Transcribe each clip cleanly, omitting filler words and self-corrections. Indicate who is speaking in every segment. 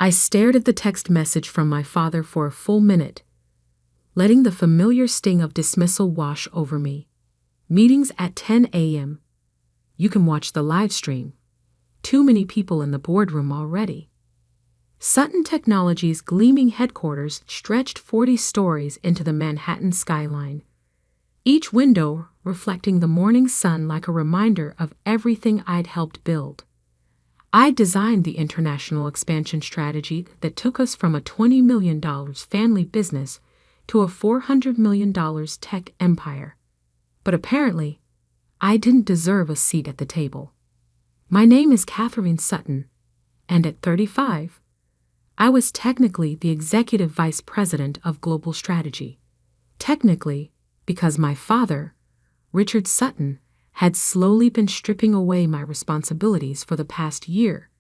Speaker 1: I stared at the text message from my father for a full minute, letting the familiar sting of dismissal wash over me. Meetings at 10 a.m. You can watch the live stream. Too many people in the boardroom already. Sutton Technologies' gleaming headquarters stretched 40 stories into the Manhattan skyline, each window reflecting the morning sun like a reminder of everything I'd helped build. I designed the international expansion strategy that took us from a $20 million family business to a $400 million tech empire. But apparently, I didn't deserve a seat at the table. My name is Catherine Sutton, and at 35, I was technically the executive vice president of global strategy. Technically, because my father, Richard Sutton, had slowly been stripping away my responsibilities for the past year,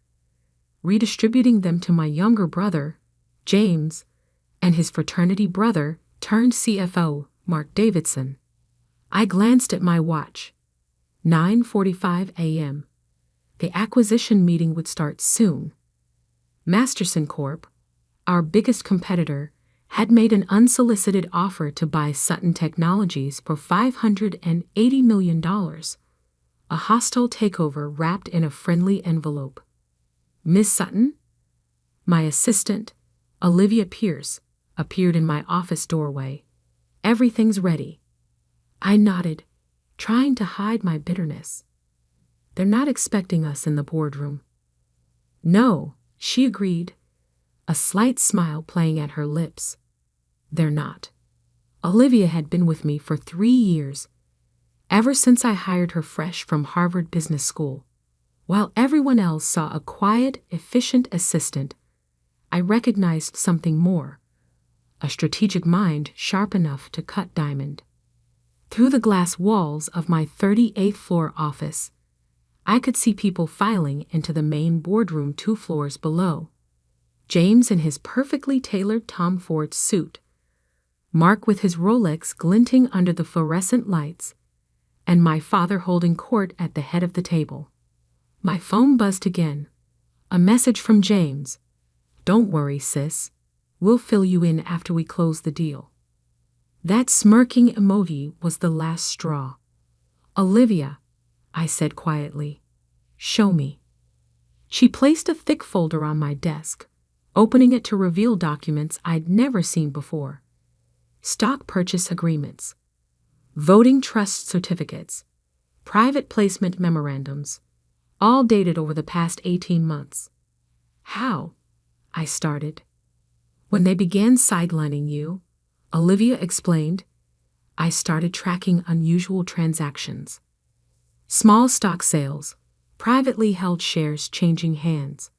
Speaker 1: redistributing them to my younger brother, James, and his fraternity brother turned CFO, Mark Davidson. I glanced at my watch. 9:45 a.m. The acquisition meeting would start soon. Masterson Corp., our biggest competitor, had made an unsolicited offer to buy Sutton Technologies for $580 million, a hostile takeover wrapped in a friendly envelope. Miss Sutton? My assistant, Olivia Pierce, appeared in my office doorway. Everything's ready. I nodded, trying to hide my bitterness. They're not expecting us in the boardroom. No, she agreed, a slight smile playing at her lips. They're not. Olivia had been with me for 3 years, ever since I hired her fresh from Harvard Business School. While everyone else saw a quiet, efficient assistant, I recognized something more, a strategic mind sharp enough to cut diamond. Through the glass walls of my 38th floor office, I could see people filing into the main boardroom 2 floors below. James in his perfectly tailored Tom Ford suit, Mark with his Rolex glinting under the fluorescent lights, and my father holding court at the head of the table. My phone buzzed again. A message from James. Don't worry, sis. We'll fill you in after we close the deal. That smirking emoji was the last straw. Olivia, I said quietly, show me. She placed a thick folder on my desk, opening it to reveal documents I'd never seen before. Stock purchase agreements, voting trust certificates, private placement memorandums, all dated over the past 18 months. How? I started. When they began sidelining you, Olivia explained, I started tracking unusual transactions. Small stock sales, privately held shares changing hands.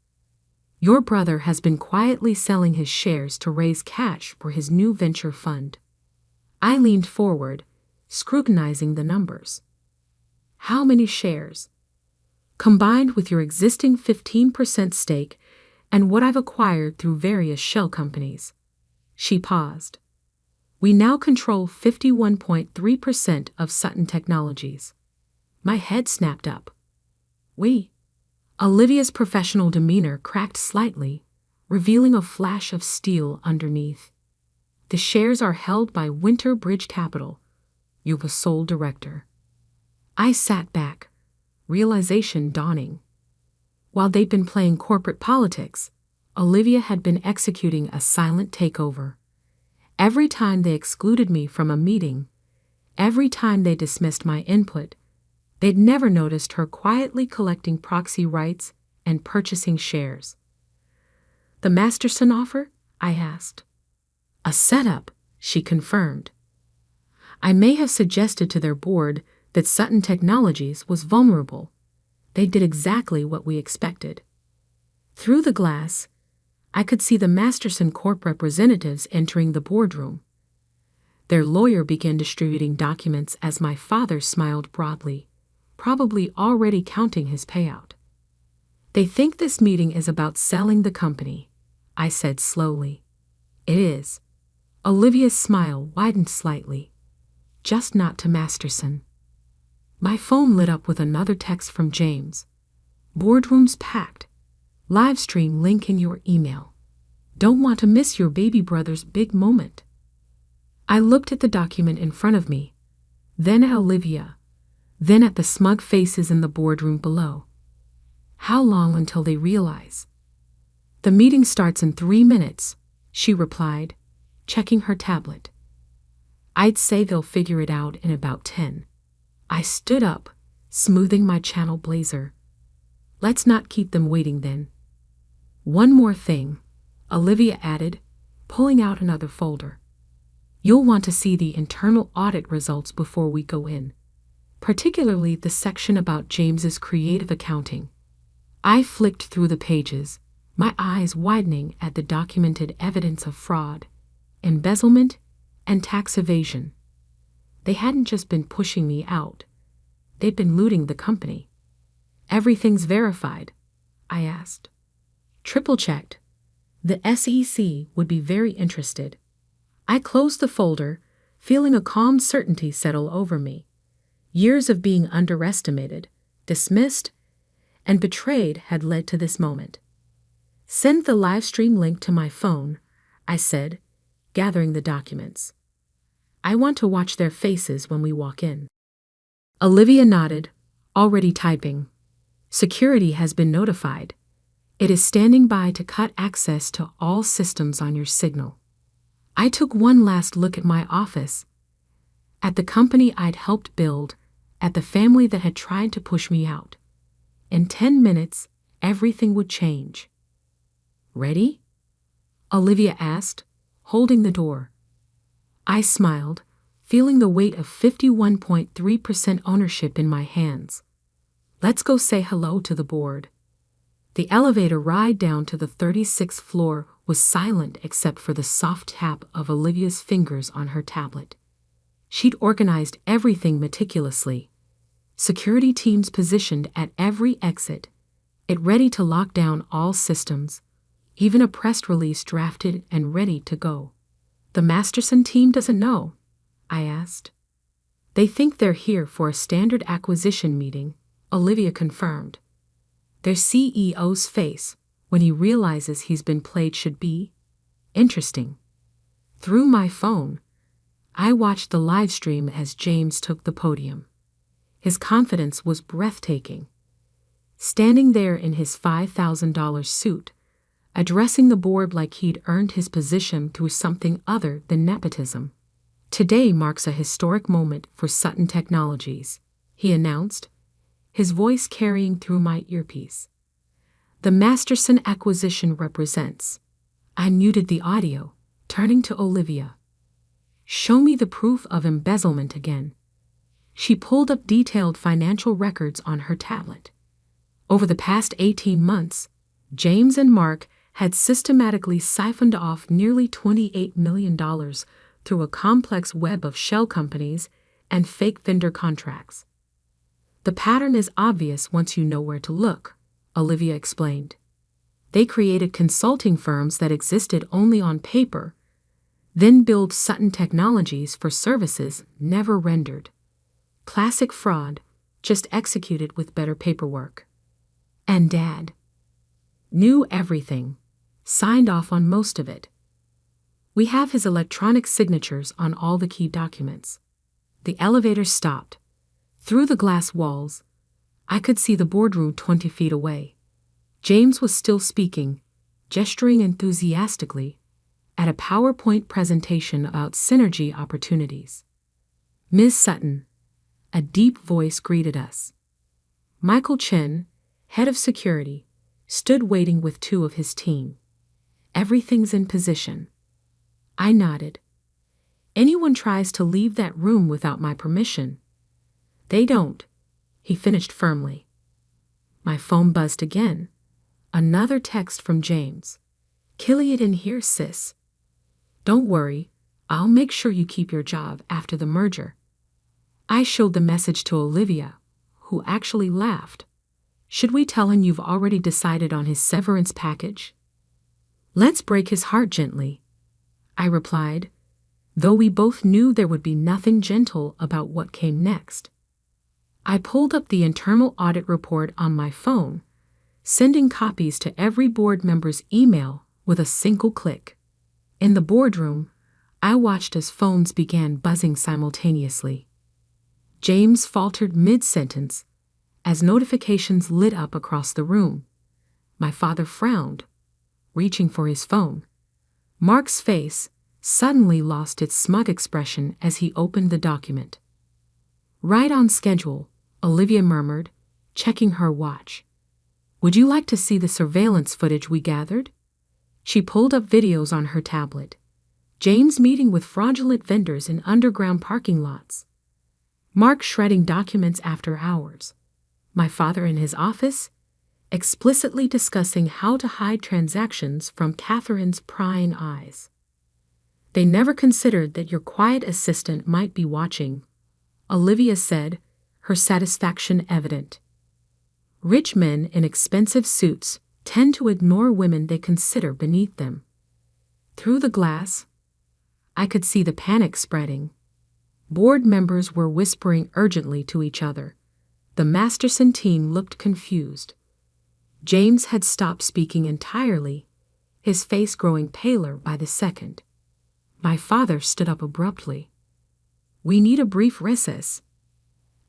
Speaker 1: Your brother has been quietly selling his shares to raise cash for his new venture fund. I leaned forward, scrutinizing the numbers. How many shares? Combined with your existing 15% stake and what I've acquired through various shell companies. She paused. We now control 51.3% of Sutton Technologies. My head snapped up. We? Olivia's professional demeanor cracked slightly, revealing a flash of steel underneath. The shares are held by Winter Bridge Capital. You're the sole director. I sat back, realization dawning. While they'd been playing corporate politics, Olivia had been executing a silent takeover. Every time they excluded me from a meeting, every time they dismissed my input, they'd never noticed her quietly collecting proxy rights and purchasing shares. The Masterson offer? I asked. A setup, she confirmed. I may have suggested to their board that Sutton Technologies was vulnerable. They did exactly what we expected. Through the glass, I could see the Masterson Corp representatives entering the boardroom. Their lawyer began distributing documents as my father smiled broadly, probably already counting his payout. They think this meeting is about selling the company, I said slowly. It is. Olivia's smile widened slightly. Just not to Masterson. My phone lit up with another text from James. Boardroom's packed. Live stream link in your email. Don't want to miss your baby brother's big moment. I looked at the document in front of me, then at Olivia, then at the smug faces in the boardroom below. How long until they realize? The meeting starts in 3 minutes, she replied, checking her tablet. I'd say they'll figure it out in about 10. I stood up, smoothing my channel blazer. Let's not keep them waiting then. One more thing, Olivia added, pulling out another folder. You'll want to see the internal audit results before we go in, particularly the section about James's creative accounting. I flicked through the pages, my eyes widening at the documented evidence of fraud, embezzlement, and tax evasion. They hadn't just been pushing me out. They'd been looting the company. Everything's verified, I asked. Triple-checked. The SEC would be very interested. I closed the folder, feeling a calm certainty settle over me. Years of being underestimated, dismissed, and betrayed had led to this moment. Send the live stream link to my phone, I said, gathering the documents. I want to watch their faces when we walk in. Olivia nodded, already typing. Security has been notified. It is standing by to cut access to all systems on your signal. I took one last look at my office, at the company I'd helped build, at the family that had tried to push me out. In 10 minutes, everything would change. Ready? Olivia asked, holding the door. I smiled, feeling the weight of 51.3% ownership in my hands. Let's go say hello to the board. The elevator ride down to the 36th floor was silent except for the soft tap of Olivia's fingers on her tablet. She'd organized everything meticulously. Security teams positioned at every exit, it ready to lock down all systems, even a press release drafted and ready to go. The Masterson team doesn't know, I asked. They think they're here for a standard acquisition meeting, Olivia confirmed. Their CEO's face, when he realizes he's been played, should be interesting. Through my phone, I watched the live stream as James took the podium. His confidence was breathtaking. Standing there in his $5,000 suit, addressing the board like he'd earned his position through something other than nepotism. Today marks a historic moment for Sutton Technologies, he announced, his voice carrying through my earpiece. The Masterson acquisition represents. I muted the audio, turning to Olivia. Show me the proof of embezzlement again. She pulled up detailed financial records on her tablet. Over the past 18 months, James and Mark had systematically siphoned off nearly $28 million through a complex web of shell companies and fake vendor contracts. The pattern is obvious once you know where to look, Olivia explained. They created consulting firms that existed only on paper, then billed Sutton Technologies for services never rendered. Classic fraud, just executed with better paperwork. And Dad knew everything, signed off on most of it. We have his electronic signatures on all the key documents. The elevator stopped. Through the glass walls, I could see the boardroom 20 feet away. James was still speaking, gesturing enthusiastically, at a PowerPoint presentation about synergy opportunities. Ms. Sutton, a deep voice greeted us. Michael Chen, head of security, stood waiting with 2 of his team. Everything's in position. I nodded. Anyone tries to leave that room without my permission. They don't, he finished firmly. My phone buzzed again. Another text from James. Killing it in here, sis. Don't worry, I'll make sure you keep your job after the merger. I showed the message to Olivia, who actually laughed. Should we tell him you've already decided on his severance package? Let's break his heart gently, I replied, though we both knew there would be nothing gentle about what came next. I pulled up the internal audit report on my phone, sending copies to every board member's email with a single click. In the boardroom, I watched as phones began buzzing simultaneously. James faltered mid-sentence as notifications lit up across the room. My father frowned, reaching for his phone. Mark's face suddenly lost its smug expression as he opened the document. "Right on schedule," Olivia murmured, checking her watch. "Would you like to see the surveillance footage we gathered?" She pulled up videos on her tablet. James meeting with fraudulent vendors in underground parking lots. Mark shredding documents after hours. My father in his office, explicitly discussing how to hide transactions from Catherine's prying eyes. "They never considered that your quiet assistant might be watching," Olivia said, her satisfaction evident. Rich men in expensive suits tend to ignore women they consider beneath them. Through the glass, I could see the panic spreading. Board members were whispering urgently to each other. The Masterson team looked confused. James had stopped speaking entirely, his face growing paler by the second. My father stood up abruptly. "We need a brief recess."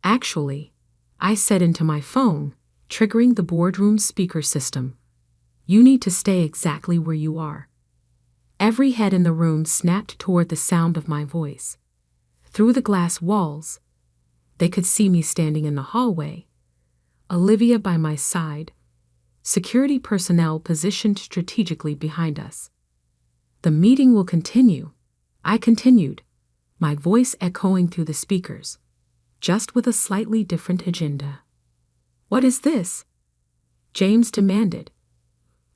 Speaker 1: "Actually," I said into my phone, triggering the boardroom speaker system, "you need to stay exactly where you are." Every head in the room snapped toward the sound of my voice. Through the glass walls, they could see me standing in the hallway, Olivia by my side, security personnel positioned strategically behind us. "The meeting will continue," I continued, my voice echoing through the speakers, "just with a slightly different agenda." "What is this?" James demanded,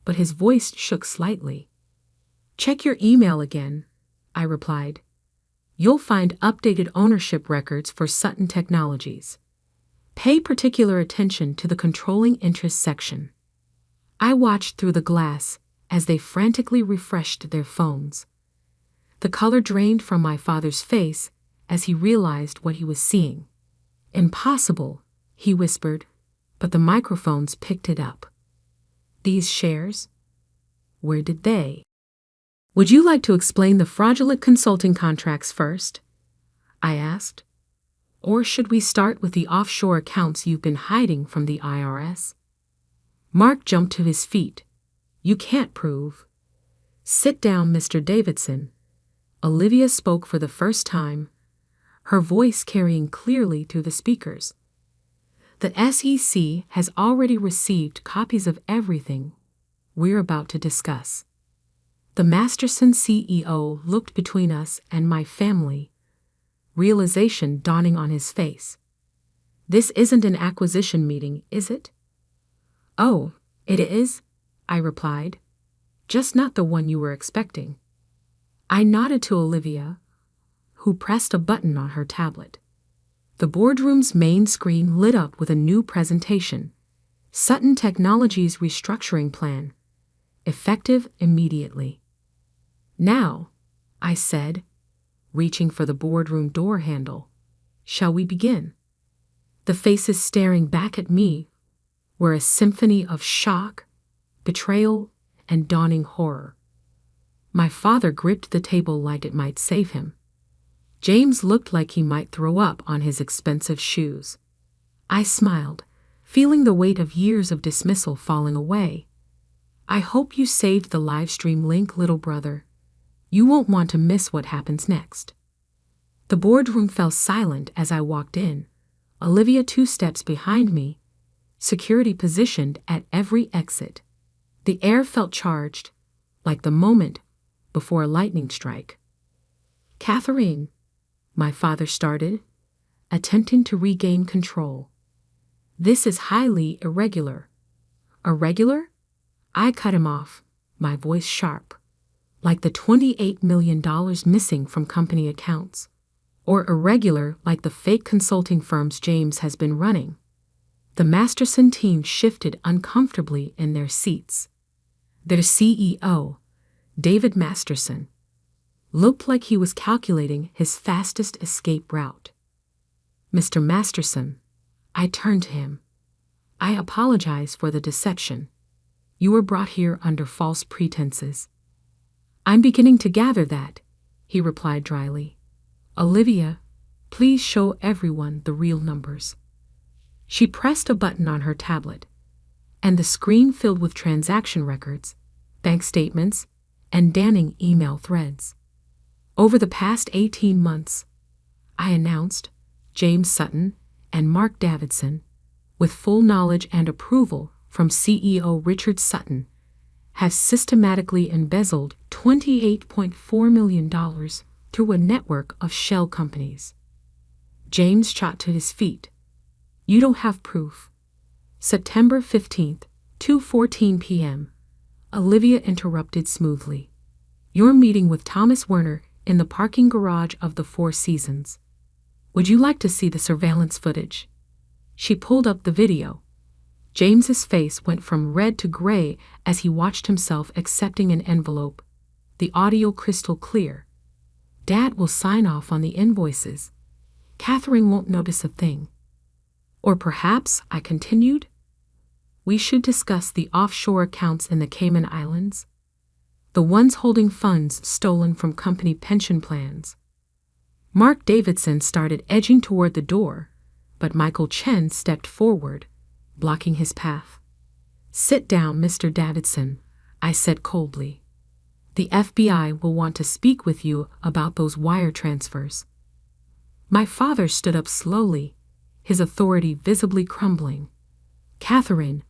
Speaker 1: but his voice shook slightly. "Check your email again," I replied. "You'll find updated ownership records for Sutton Technologies. Pay particular attention to the controlling interest section." I watched through the glass as they frantically refreshed their phones. The color drained from my father's face as he realized what he was seeing. "Impossible," he whispered, but the microphones picked it up. "These shares? Where did they?" "Would you like to explain the fraudulent consulting contracts first?" I asked. "Or should we start with the offshore accounts you've been hiding from the IRS?" Mark jumped to his feet. "You can't prove." "Sit down, Mr. Davidson." Olivia spoke for the first time, her voice carrying clearly through the speakers. "The SEC has already received copies of everything we're about to discuss." The Masterson CEO looked between us and my family, realization dawning on his face. "This isn't an acquisition meeting, is it?" "Oh, it is," I replied. "Just not the one you were expecting." I nodded to Olivia, who pressed a button on her tablet. The boardroom's main screen lit up with a new presentation, Sutton Technologies Restructuring Plan, effective immediately. "Now," I said, reaching for the boardroom door handle, "shall we begin?" The faces staring back at me were a symphony of shock, betrayal, and dawning horror. My father gripped the table like it might save him. James looked like he might throw up on his expensive shoes. I smiled, feeling the weight of years of dismissal falling away. "I hope you saved the livestream link, little brother. You won't want to miss what happens next." The boardroom fell silent as I walked in, Olivia 2 steps behind me, security positioned at every exit. The air felt charged, like the moment before a lightning strike. "Catherine," my father started, attempting to regain control. "This is highly irregular." "Irregular?" I cut him off, my voice sharp. "Like the $28 million missing from company accounts. Or irregular like the fake consulting firms James has been running." The Masterson team shifted uncomfortably in their seats. Their CEO, David Masterson, looked like he was calculating his fastest escape route. "Mr. Masterson," I turned to him. "I apologize for the deception. You were brought here under false pretenses. I'm beginning to gather that, he replied dryly. Olivia, please show everyone the real numbers. She pressed a button on her tablet, and the screen filled with transaction records, bank statements, and damning email threads. Over the past 18 months, I announced, James Sutton and Mark Davidson, with full knowledge and approval from CEO Richard Sutton, have systematically embezzled $28.4 million through a network of shell companies. James shot to his feet. You don't have proof. September 15th, 2:14 p.m. Olivia interrupted smoothly. You're meeting with Thomas Werner in the parking garage of the Four Seasons. Would you like to see the surveillance footage? She pulled up the video. James's face went from red to gray as he watched himself accepting an envelope, the audio crystal clear. Dad will sign off on the invoices. Catherine won't notice a thing. Or perhaps, I continued, we should discuss the offshore accounts in the Cayman Islands, the ones holding funds stolen from company pension plans. Mark Davidson started edging toward the door, but Michael Chen stepped forward, blocking his path. Sit down, Mr. Davidson, I said coldly. The FBI will want to speak with you about those wire transfers. My father stood up slowly, his authority visibly crumbling. Catherine,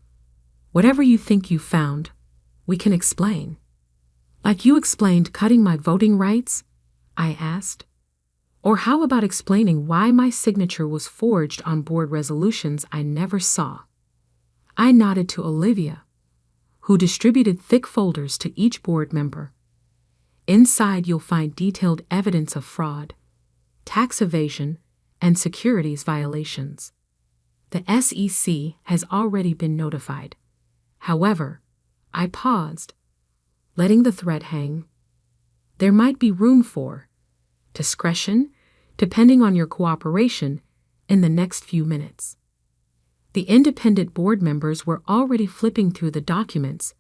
Speaker 1: whatever you think you found, we can explain. Like you explained cutting my voting rights? I asked. Or how about explaining why my signature was forged on board resolutions I never saw? I nodded to Olivia, who distributed thick folders to each board member. Inside you'll find detailed evidence of fraud, tax evasion, and securities violations. The SEC has already been notified. However, I paused, letting the thread hang. There might be room for discretion, depending on your cooperation in the next few minutes. The independent board members were already flipping through the documents,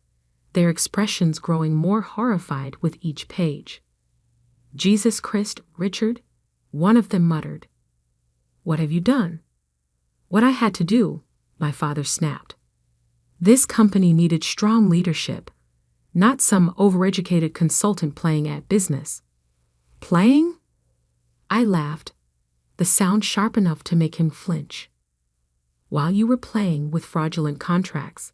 Speaker 1: their expressions growing more horrified with each page. Jesus Christ, Richard, one of them muttered. What have you done? What I had to do, my father snapped. This company needed strong leadership, not some overeducated consultant playing at business. Playing? I laughed, the sound sharp enough to make him flinch. While you were playing with fraudulent contracts,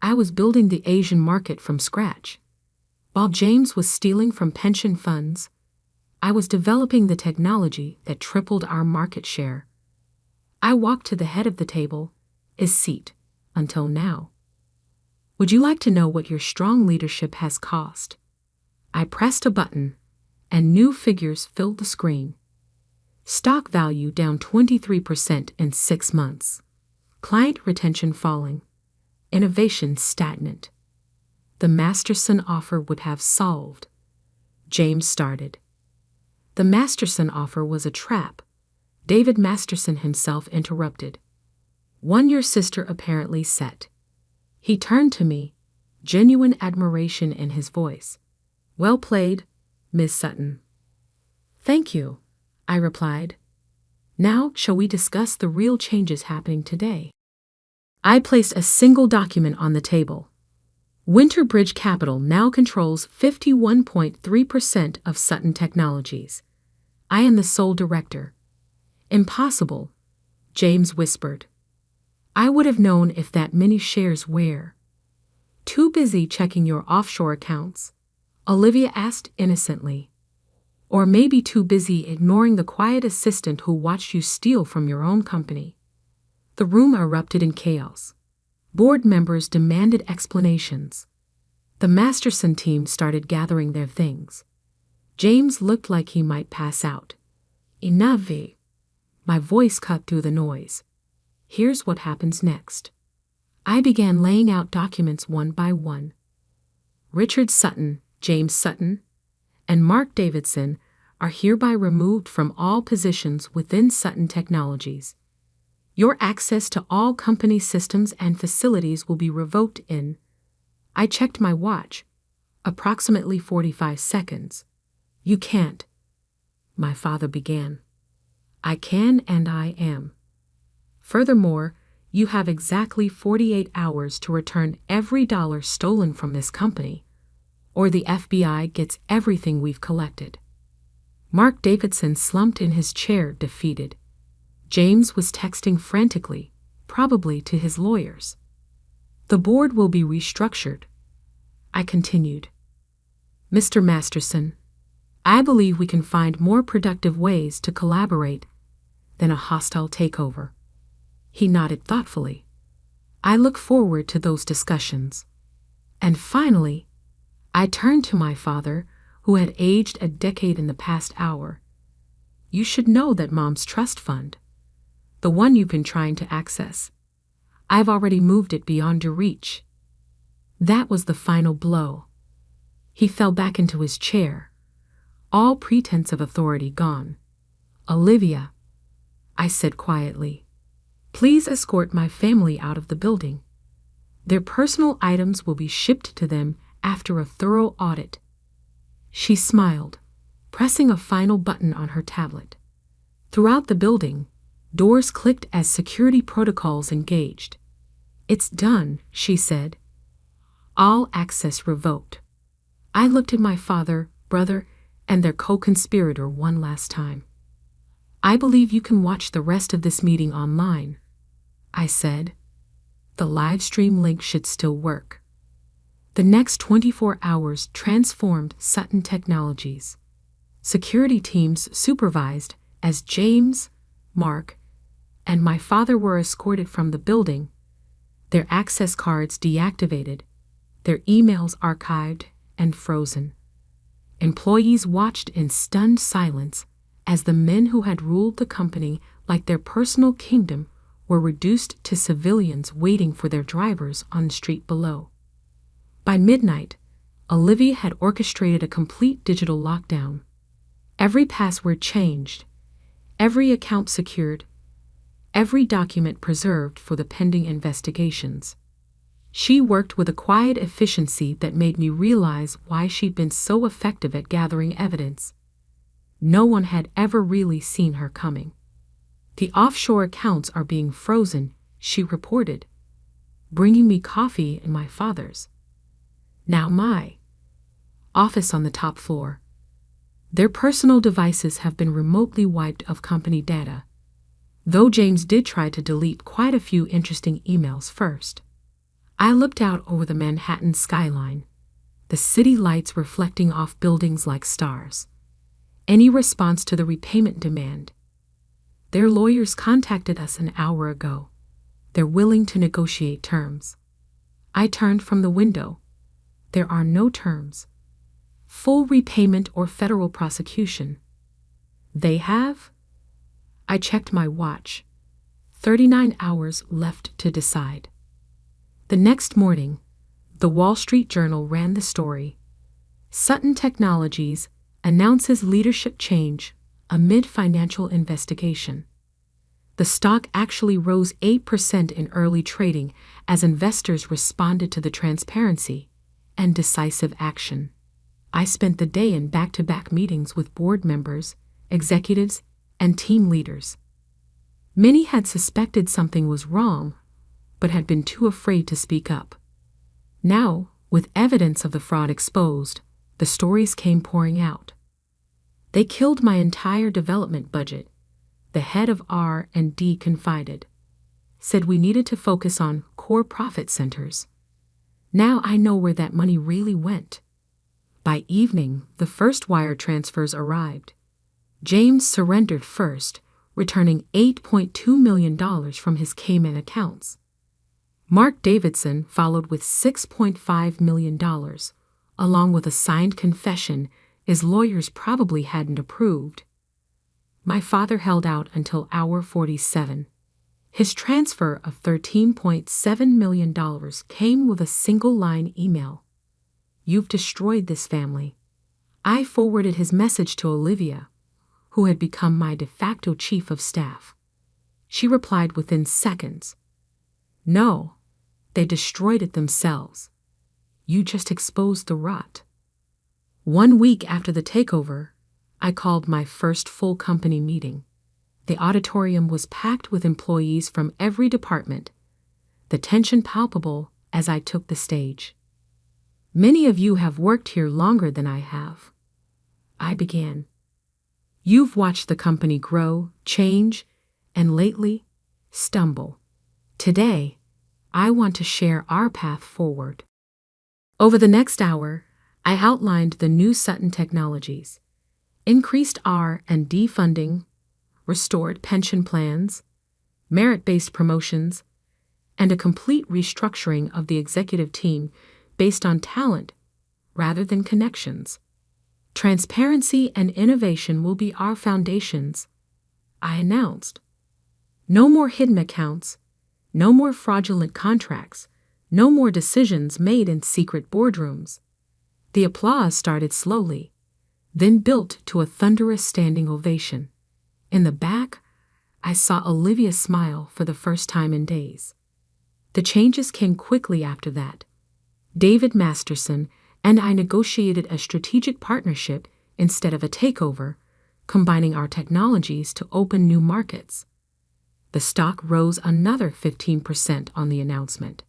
Speaker 1: I was building the Asian market from scratch. While James was stealing from pension funds, I was developing the technology that tripled our market share. I walked to the head of the table, his seat, until now. Would you like to know what your strong leadership has cost? I pressed a button, and new figures filled the screen. Stock value down 23% in 6 months. Client retention falling. Innovation stagnant. The Masterson offer would have solved. James started. The Masterson offer was a trap. David Masterson himself interrupted. One your sister apparently set. He turned to me, genuine admiration in his voice. Well played, Miss Sutton. Thank you, I replied. Now shall we discuss the real changes happening today? I placed a single document on the table. Winterbridge Capital now controls 51.3% of Sutton Technologies. I am the sole director. Impossible, James whispered. I would have known if that many shares were. Too busy checking your offshore accounts? Olivia asked innocently. Or maybe too busy ignoring the quiet assistant who watched you steal from your own company. The room erupted in chaos. Board members demanded explanations. The Masterson team started gathering their things. James looked like he might pass out. Enough. My voice cut through the noise. Here's what happens next. I began laying out documents one by one. Richard Sutton, James Sutton, and Mark Davidson are hereby removed from all positions within Sutton Technologies. Your access to all company systems and facilities will be revoked in I checked my watch. Approximately 45 seconds. You can't. My father began. I can and I am. Furthermore, you have exactly 48 hours to return every dollar stolen from this company, or the FBI gets everything we've collected. Mark Davidson slumped in his chair, defeated. James was texting frantically, probably to his lawyers. The board will be restructured. I continued. Mr. Masterson, I believe we can find more productive ways to collaborate than a hostile takeover. He nodded thoughtfully. I look forward to those discussions. And finally, I turned to my father, who had aged a decade in the past hour. You should know that Mom's trust fund, the one you've been trying to access, I've already moved it beyond your reach. That was the final blow. He fell back into his chair, all pretense of authority gone. Olivia, I said quietly, please escort my family out of the building. Their personal items will be shipped to them after a thorough audit. She smiled, pressing a final button on her tablet. Throughout the building, doors clicked as security protocols engaged. It's done, she said. All access revoked. I looked at my father, brother, and their co-conspirator one last time. I believe you can watch the rest of this meeting online, I said. The live stream link should still work. The next 24 hours transformed Sutton Technologies. Security teams supervised as James, Mark, and my father were escorted from the building, their access cards deactivated, their emails archived and frozen. Employees watched in stunned silence as the men who had ruled the company like their personal kingdom were reduced to civilians waiting for their drivers on the street below. By midnight, Olivia had orchestrated a complete digital lockdown. Every password changed, every account secured, every document preserved for the pending investigations. She worked with a quiet efficiency that made me realize why she'd been so effective at gathering evidence. No one had ever really seen her coming. The offshore accounts are being frozen, she reported, bringing me coffee and my father's. Now my office on the top floor. Their personal devices have been remotely wiped of company data, though James did try to delete quite a few interesting emails first. I looked out over the Manhattan skyline, the city lights reflecting off buildings like stars. Any response to the repayment demand? Their lawyers contacted us an hour ago. They're willing to negotiate terms. I turned from the window. There are no terms. Full repayment or federal prosecution. They have? I checked my watch. 39 hours left to decide. The next morning, the Wall Street Journal ran the story. Sutton Technologies announces leadership change amid financial investigation. The stock actually rose 8% in early trading as investors responded to the transparency and decisive action. I spent the day in back-to-back meetings with board members, executives, and team leaders. Many had suspected something was wrong, but had been too afraid to speak up. Now, with evidence of the fraud exposed, the stories came pouring out. They killed my entire development budget, the head of R&D confided. Said we needed to focus on core profit centers. Now I know where that money really went. By evening, the first wire transfers arrived. James surrendered first, returning $8.2 million from his Cayman accounts. Mark Davidson followed with $6.5 million, along with a signed confession his lawyers probably hadn't approved. My father held out until hour 47. His transfer of $13.7 million came with a single-line email. You've destroyed this family. I forwarded his message to Olivia, who had become my de facto chief of staff. She replied within seconds. No, they destroyed it themselves. You just exposed the rot. 1 week after the takeover, I called my first full company meeting. The auditorium was packed with employees from every department, the tension palpable as I took the stage. Many of you have worked here longer than I have. I began. You've watched the company grow, change, and lately, stumble. Today, I want to share our path forward. Over the next hour, I outlined the new Sutton technologies, increased R&D funding, restored pension plans, merit-based promotions, and a complete restructuring of the executive team based on talent rather than connections. Transparency and innovation will be our foundations, I announced. No more hidden accounts, no more fraudulent contracts, no more decisions made in secret boardrooms. The applause started slowly, then built to a thunderous standing ovation. In the back, I saw Olivia smile for the first time in days. The changes came quickly after that. David Masterson and I negotiated a strategic partnership instead of a takeover, combining our technologies to open new markets. The stock rose another 15% on the announcement.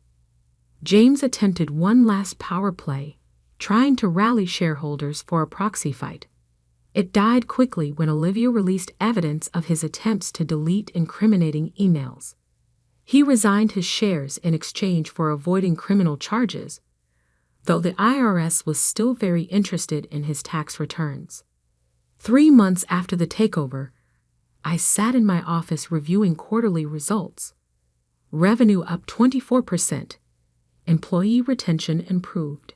Speaker 1: James attempted one last power play, trying to rally shareholders for a proxy fight. It died quickly when Olivia released evidence of his attempts to delete incriminating emails. He resigned his shares in exchange for avoiding criminal charges, though the IRS was still very interested in his tax returns. 3 months after the takeover, I sat in my office reviewing quarterly results. Revenue up 24%. Employee retention improved.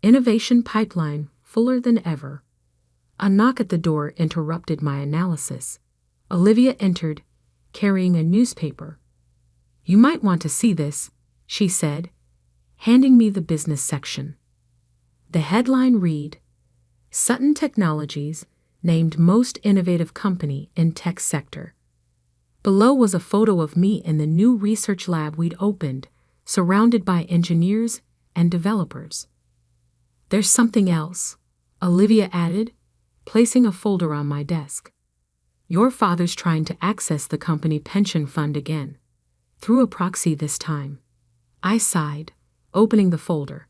Speaker 1: Innovation pipeline fuller than ever. A knock at the door interrupted my analysis. Olivia entered, carrying a newspaper. You might want to see this, she said, handing me the business section. The headline read, Sutton Technologies named most innovative company in tech sector. Below was a photo of me in the new research lab we'd opened, surrounded by engineers and developers. There's something else, Olivia added, placing a folder on my desk. Your father's trying to access the company pension fund again, through a proxy this time. I sighed, opening the folder.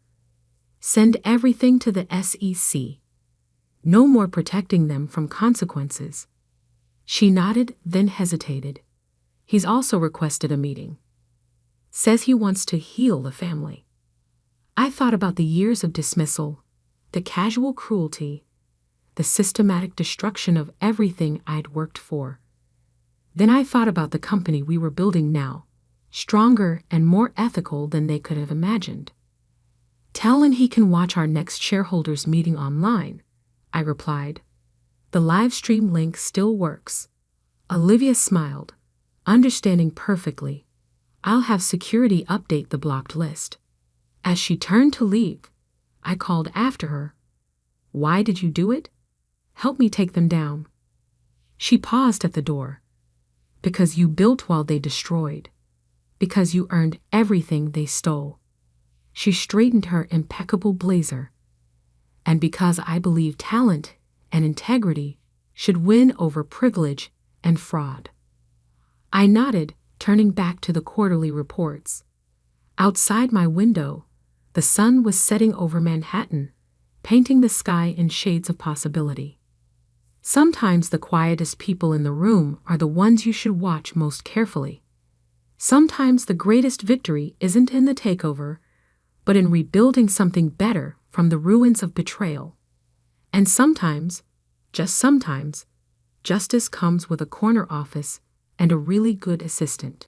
Speaker 1: Send everything to the SEC. No more protecting them from consequences. She nodded, then hesitated. He's also requested a meeting. Says he wants to heal the family. I thought about the years of dismissal, the casual cruelty, the systematic destruction of everything I'd worked for. Then I thought about the company we were building now, stronger and more ethical than they could have imagined. Tell him he can watch our next shareholders meeting online, I replied. The live stream link still works. Olivia smiled, understanding perfectly. I'll have security update the blocked list. As she turned to leave, I called after her. Why did you do it? Help me take them down. She paused at the door. Because you built while they destroyed. Because you earned everything they stole. She straightened her impeccable blazer. And because I believe talent and integrity should win over privilege and fraud. I nodded, turning back to the quarterly reports. Outside my window, the sun was setting over Manhattan, painting the sky in shades of possibility. Sometimes the quietest people in the room are the ones you should watch most carefully. Sometimes the greatest victory isn't in the takeover, but in rebuilding something better from the ruins of betrayal. And sometimes, just sometimes, justice comes with a corner office and a really good assistant.